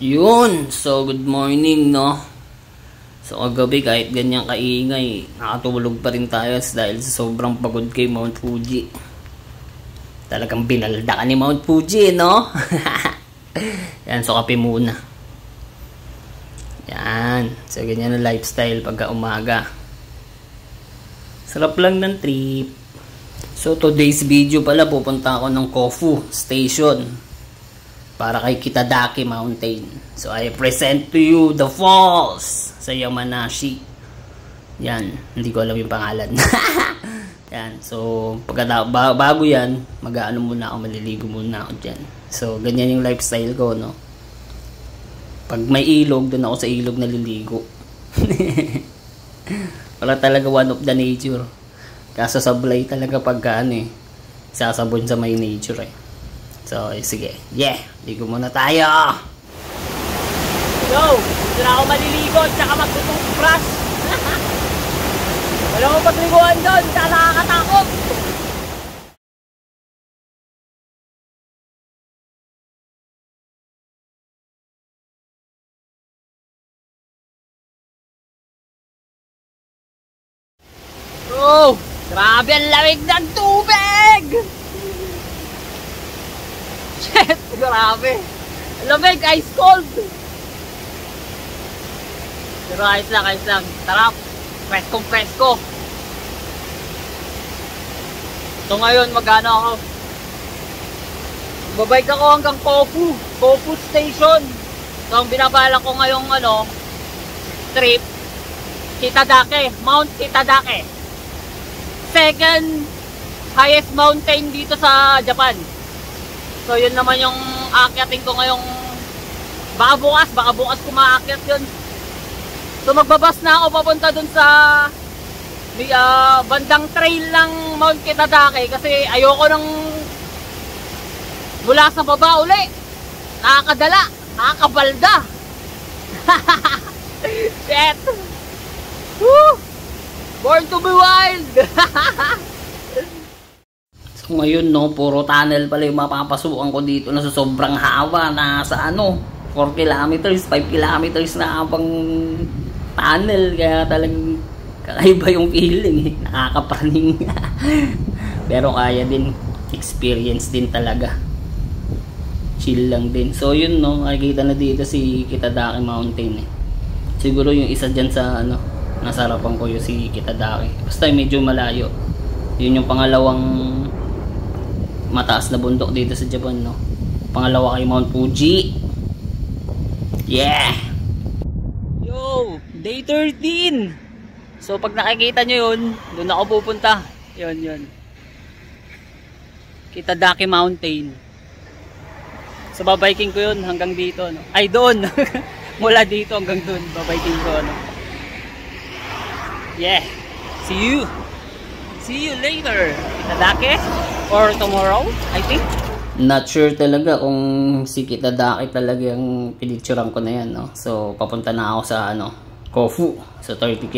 Yun, so good morning, no? So kagabi kahit ganyan kaingay, nakatulog pa rin tayo dahil sa sobrang pagod kay Mount Fuji. Talagang binalda ka ni Mount Fuji, no? Yan, so kape muna. Yan, so ganyan ang lifestyle pagka umaga. Sarap lang ng trip. So today's video pala, pupunta ako ng Kofu Station para kay Kitadake Mountain. So I present to you the falls sa Yamanashi. Yan, hindi ko alam yung pangalan. Yan, so bago yan, mag-aano muna ako, maliligo muna ako dyan. So ganyan yung lifestyle ko, no? Pag may ilog, doon ako sa ilog naliligo. Wala talaga, one of the nature. Kaso sablay talaga pagka ano eh, sasabon sa may nature eh. So sige, yeah, ligo muna tayo. Yo, dito na ako maliligo at saka magtututbrush. Wala akong pagliguan doon, saka nakakatakot. Bro, grabe ang lamig ng tubig! Shit, grabe! Lamig, ice cold! Pero ayos lang. Tara, presko. So ngayon, mag-ano ako? Babike ako hanggang Kofu Station. So ang binabalak ko ngayong trip, Kitadake, Mount Kitadake. Second highest mountain dito sa Japan. So yun naman yung aakyatin ko ngayong baka bukas ko maakyat yun. So magbabas na ako papunta dun sa bandang trail ng Mount Kitadake kasi ayoko nang mula sa baba uli. Nakakabalda. Shit. Woo! Born to be wild. So ngayon, no, puro tunnel pala yung mapapasukan ko dito na sa sobrang haba na sa 4 kilometers, 5 kilometers na pang tunnel. Kaya talagang kakaiba yung feeling eh. Nakakapraning. Pero kaya din, experience din talaga. Chill lang din. So yun, no, nakikita na dito si Kitadake Mountain eh. Siguro yung isa dyan sa nasa harapan ko yung si Kitadake. Basta medyo malayo. Yun yung pangalawang mataas na bundok dito sa Japan, no? Pangalawa kay Mount Fuji. Yeah! Yo! Day 13! So pag nakikita nyo yun, doon ako pupunta. Yun. Kitadake Mountain. So babiking ko yun hanggang dito, no? Ay doon! Mula dito hanggang doon, babiking ko, no? Yeah! See you later! Kitadake? Or tomorrow, I think. Not sure talaga kung si Kitadake talaga yung pinicturean ko na yan, no? So papunta na ako sa Kofu. So 32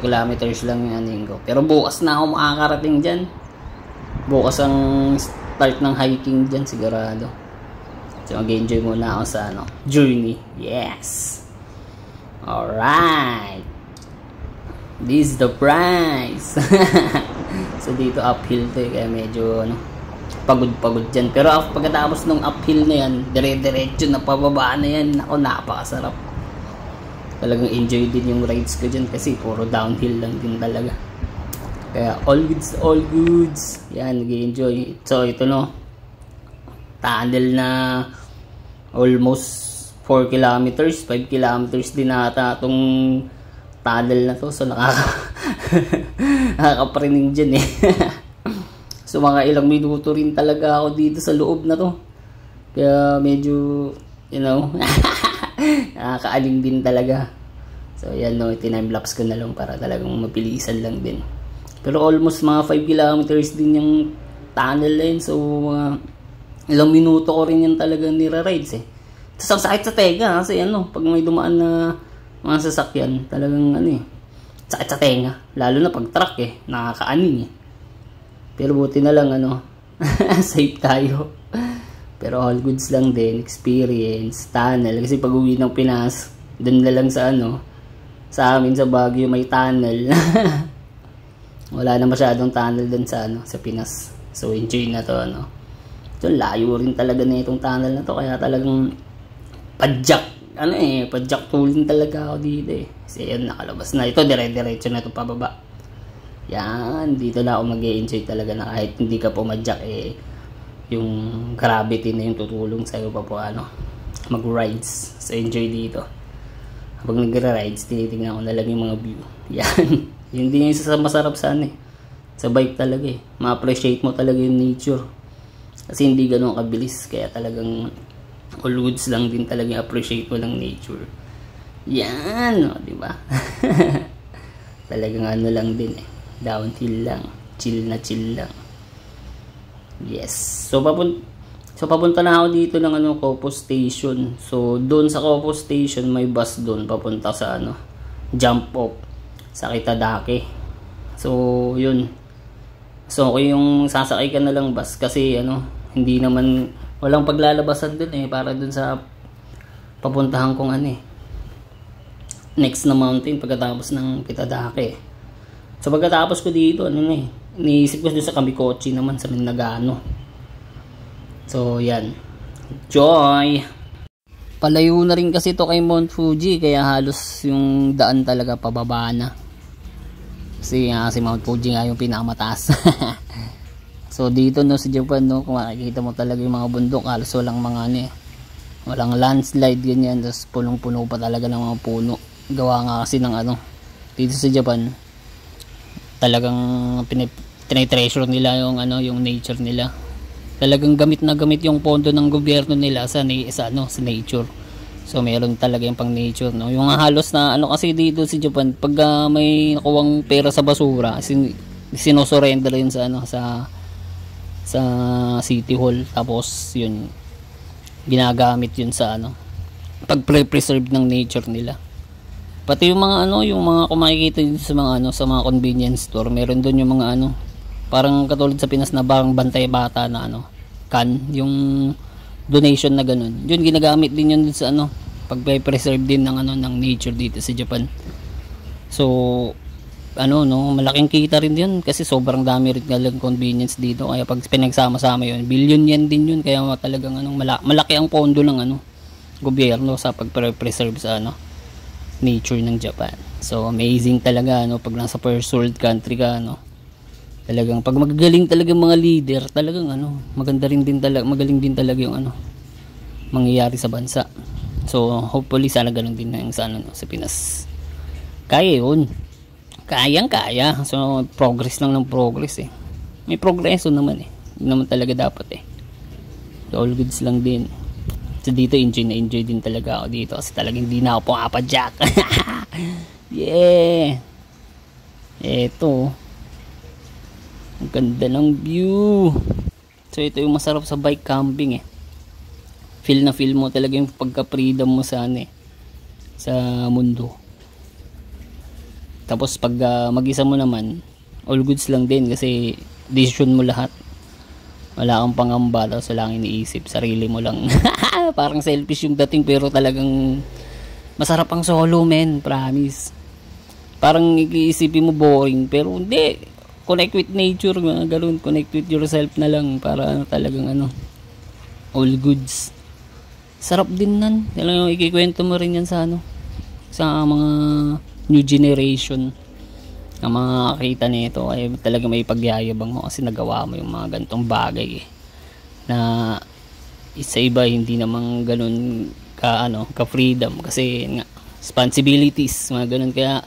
kilometers lang yung aning ko. Pero bukas na ako makakarating dyan. Bukas ang start ng hiking dyan, sigurado. So mag-enjoy muna ako sa journey. Yes! Alright! This is the price. So dito uphill to kaya medyo pagod dyan. Pero pagkatapos ng uphill na yan, dire-diretso na pababa na yan. Ako, napakasarap. Talagang enjoy din yung rides ko dyan kasi puro downhill lang din talaga. Kaya all goods. Yan, nag-enjoy. So ito tunnel na almost 4 kilometers, 5 kilometers din ata itong tunnel na to. So nakakaprining dyan eh. So mga ilang minuto rin talaga ako dito sa loob na to. Kaya medyo nakakaaling din talaga. So yan, tinime-lapse ko na lang para talagang mapilisan lang din. Pero almost mga 5 kilometers din yung tunnel line. So mga ilang minuto ko rin yan talagang nira-rides eh. Tapos ang sakit sa tenga kasi pag may dumaan na mga sasakyan, talagang sakit sa tenga. Lalo na pag truck eh, nakakaaning eh. Pero buti na lang safe tayo. Pero all goods lang din, experience, tunnel. Kasi pag uwi ng Pinas, dun na lang sa ano, sa amin sa Baguio may tunnel. Wala na masyadong tunnel dun sa ano, sa Pinas. So enjoy na to ano. So layo rin talaga na itong tunnel na to, kaya talagang padjak. Ano eh, padjak tooling talaga ako dito eh. Kasi yun, nakalabas na. Ito, dire-diretso na ito pababa. Yan, dito na ako mag-e-enjoy talaga na kahit hindi ka pumadjak eh, yung gravity na yung tutulong sa'yo pa po ano, mag-rides. So enjoy dito. Kapag nag-rides, tinitingnan ko na lang yung mga view. Yan, yun din yung isa sa masarap sa ano eh, sa bike talaga eh. Ma-appreciate mo talaga yung nature. Kasi hindi ganun kabilis, kaya talagang all goods lang din talaga appreciate mo ng nature. Yan, o, diba? Talagang ano lang din eh. Downhill lang. Chill na chill lang. Yes. So papunta na ako dito ng ano, Copo Station. So, doon sa Copo Station, may bus doon papunta sa ano, jump off sa Kitadake. So, yun. So, okay yung sasakay ka na lang bus kasi ano, hindi naman walang paglalabasan dun eh, para dun sa papuntahan kong ano eh, next na mountain pagkatapos ng Kitadake. So pagkatapos ko dito, ano na eh, iniisip ko dun sa Kamikochi naman sa Minagano. So yan, joy! Palayo na rin kasi to kay Mount Fuji, kaya halos yung daan talaga pababa na. Kasi si Mount Fuji nga yung pinakamataas. So dito no sa Japan no, kung makikita mo talaga yung mga bundok, halos walang mga ano eh, walang landslide ganyan, tapos punong-puno pa talaga ng mga puno. Gawa nga kasi ng ano, dito sa Japan talagang tinitreasure nila yung ano, yung nature nila. Talagang gamit na gamit yung pondo ng gobyerno nila sa ano, sa nature. So meron talaga yung pang nature no. Yung halos na ano kasi dito sa Japan, pag may nakuwang pera sa basura, sinosurrender yun sa ano, sa City Hall, tapos yun ginagamit yun sa ano, pag-preserve ng nature nila. Pati yung mga ano, yung mga kung makikita dito sa mga ano, sa mga convenience store, meron doon yung mga ano, parang katulad sa Pinas na parang bantay bata na ano, can, yung donation na ganun. Yun ginagamit din yun dun sa ano, pag-preserve din ng ano, ng nature dito sa Japan. So ano no, malaking kita rin yun kasi sobrang dami rin talagang convenience dito, kaya pag pinagsama-sama yun, billion yan din yun, kaya talagang anong malaki ang pondo ng ano, gobyerno sa pag-preserve sa ano, nature ng Japan. So amazing talaga no, pag nasa first world country ka no, talagang pag magagaling talaga mga leader, talagang ano, magaling din talaga yung ano, mangyayari sa bansa. So hopefully sana ganun din na yung sa ano, sa Pinas. Kaya yun, kayang-kaya. So progress lang ng progress eh. May progreso naman eh. Yun naman talaga dapat eh. So, all goods lang din. So dito enjoy na enjoy din talaga ako dito kasi talagang hindi na ako pumapadyak. Yeah. Eto. Ang ganda ng view. So ito yung masarap sa bike camping eh. Feel na feel mo talaga yung pagka-freedom mo sa ano eh, sa mundo. Tapos pag mag-isa mo naman, all goods lang din kasi decision mo lahat. Wala kang pangamba, tapos wala kang iniisip, sarili mo lang. Parang selfish yung dating, pero talagang masarap ang solo, men, promise. Parang iisipin mo boring, pero hindi. Connect with nature, mga galon, connect with yourself na lang para talagang ano, all goods. Sarap din nan. Talagang ikikwento mo rin yan sa ano, sa mga new generation na mga kakita nito, ay talaga may pagyayabang mo kasi nagawa mo yung mga ganitong bagay eh, na isa iba hindi naman ganun ka ano, ka freedom kasi nga responsibilities, mga ganun. Kaya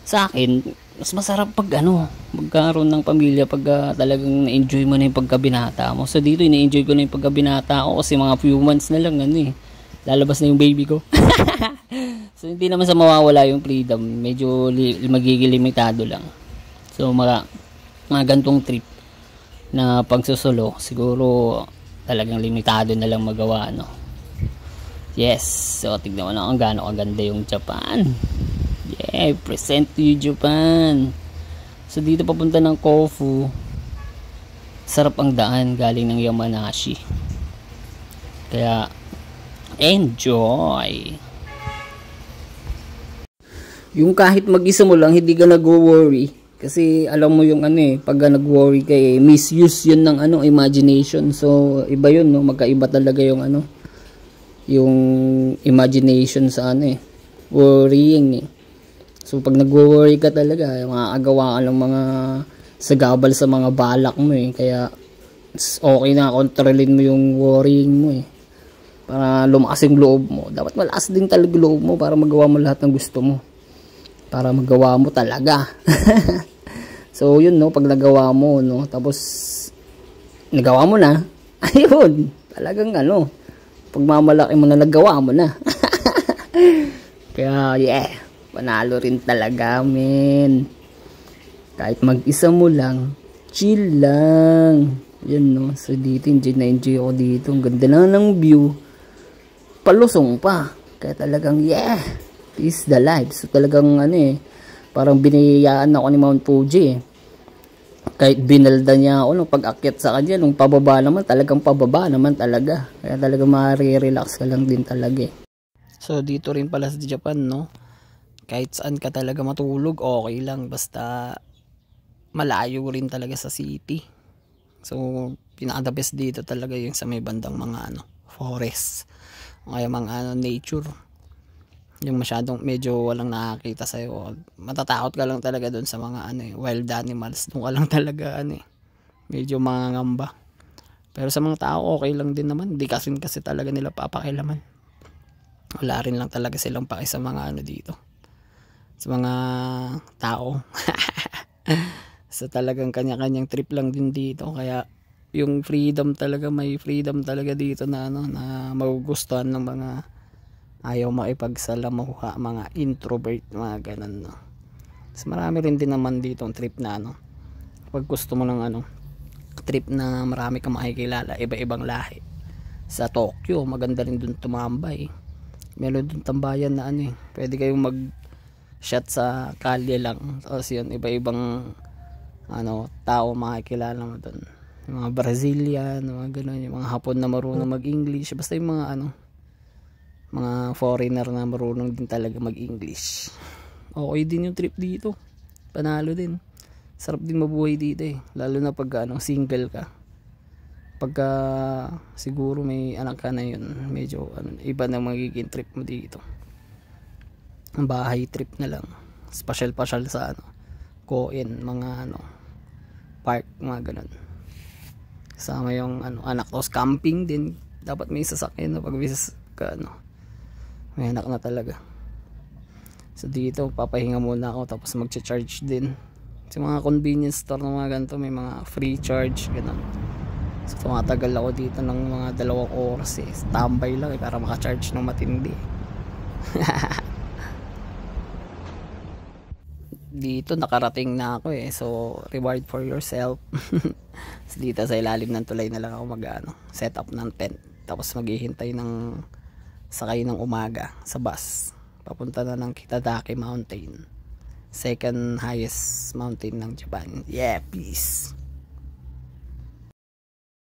sa akin mas masarap pag ano, magkaroon ng pamilya pag talagang na-enjoy mo na yung pagkabinata mo. So dito ina-enjoy ko na yung pagkabinata ko kasi mga few months na lang ano eh, lalabas na yung baby ko. So hindi naman sa mawawala yung freedom, medyo magiging limitado lang. So mga gantong trip na pagsusolo, siguro talagang limitado na lang magawa no. Yes, so tignan mo na kung gaano kaganda yung Japan. Yeah, present to you Japan. So dito papunta ng Kofu, sarap ang daan galing ng Yamanashi. Kaya enjoy. Yung kahit mag-isa mo lang, hindi ka nag-worry. Kasi alam mo yung pag nag-worry ka, misuse yun ng imagination. So iba yun, no? Magkaiba talaga yung yung imagination sa worrying. So pag nag-worry ka talaga, makakagawa ka ng mga sagabal sa mga balak mo Kaya okay na kontrolin mo yung worrying mo para lumakas yung loob mo. Dapat malakas din talaga loob mo para magawa mo lahat ng gusto mo. Para magawa mo talaga. So yun, no, pag nagawa mo, no, tapos nagawa mo na, ayun, talagang pagmamalaki mo na nagawa mo na. Kaya panalo rin talaga, men. Kahit mag-isa mo lang, chill lang. Yan, no, so dito enjoy na enjoy ako dito. Ang ganda na ng view, palusong pa. Kaya talagang this is the life. So talagang parang biniyayaan ako ni Mount Fuji Kahit binalda niya ako nung pag-akyat sa kanya, nung pababa naman, talagang pababa naman talaga. Kaya talagang ma-relax ka lang din talaga So dito rin pala sa Japan, no, kahit saan ka talaga matulog, okay lang, basta malayo rin talaga sa city. So pinaka the best dito talaga yung sa may bandang mga forest, kaya mga nature, yung masyadong medyo walang nakakita sa'yo. Matatakot ka lang talaga doon sa mga wild animals. Doon ka lang talaga medyo mangangamba. Pero sa mga tao okay lang din naman. Hindi kasi talaga nila papakilaman. Wala rin lang talaga silang paki sa mga dito, sa mga tao. So talagang kanya-kanyang trip lang din dito. Kaya yung freedom talaga, may freedom talaga dito na na magugustuhan ng mga ayaw makipagsalamuha, mga introvert, mga ganun, no. So marami rin din naman dito ang trip na pag gusto mo ng trip na marami kang makikilala, iba-ibang lahi. Sa Tokyo maganda rin dun tumambay. Meron dun tambayan na pwede kayong mag shot sa kalye lang, tapos yun iba-ibang tao makikilala mo dun. Yung mga Brazilian, mga ganun, yung mga Hapon na marunong mag-English, basta yung mga mga foreigner na marunong din talaga mag-English. Okay din yung trip dito. Panalo din. Sarap din mabuhay dito lalo na pag single ka. Pagka siguro may anak ka na yun, medyo iba na magiging trip mo dito. Ang bahay trip na lang. Pasyal-pasyal sa Koen, mga park, mga ganun. Kasama yung anak, tapos camping din. Dapat may sasakyan na pag ka may anak na talaga. So dito papahinga muna ako, tapos magcha-charge din sa mga convenience store na mga ganito, may mga free charge ganun. So tumatagal ako dito ng mga 2 oras standby lang para maka-charge ng matindi. Dito nakarating na ako so reward for yourself. So dito sa ilalim ng tulay na lang ako set up ng tent, tapos maghihintay ng sakay ng umaga sa bus papunta na ng Kitadake Mountain, second highest mountain ng Japan. Yeah, peace.